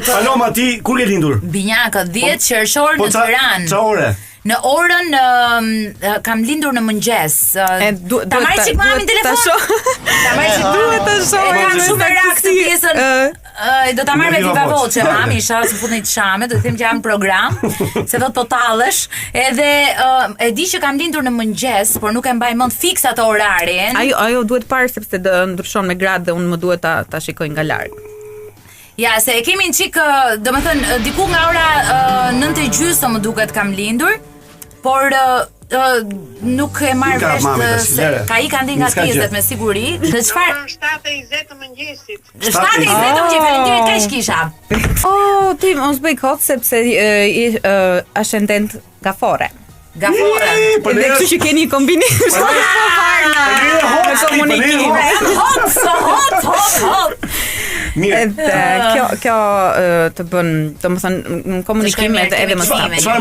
Paloma, ti kur ke lindur? Binjaka 10 qershor në Tiranë. Qa ore? Në orën kam lindur në mëngjes. Ta marrë qik mamin telefon. Ta marrë qik duhet të shoh. Kam shumë rak të pjesën. Do ta marrë me viva voce, mami, isha se futni të shame, do të them që jam program, se do të po tallesh. Edhe e di që kam lindur në mëngjes, por nuk e mbaj mend fiks atë orarin. Ajo duhet parë sepse do ndryshon me gradë dhe unë më duhet ta shikoj nga larg. Ja, se e kemi në qik, do me thënë, diku nga ora 9:30 më duket kam lindur, por nuk e marrë vesh se ka i kanë di nga pjesët me siguri. Dhe çfarë? 7:20 të mëngjesit. 7:20 të mëngjesit, faleminderit kaq kisha. Ti mos bëj kot sepse ascendent gafore. Gafore. Dhe kështu që keni kombinim shumë në komunikim. Hot. Edhe kjo të bën, domethënë, në komunikim edhe më së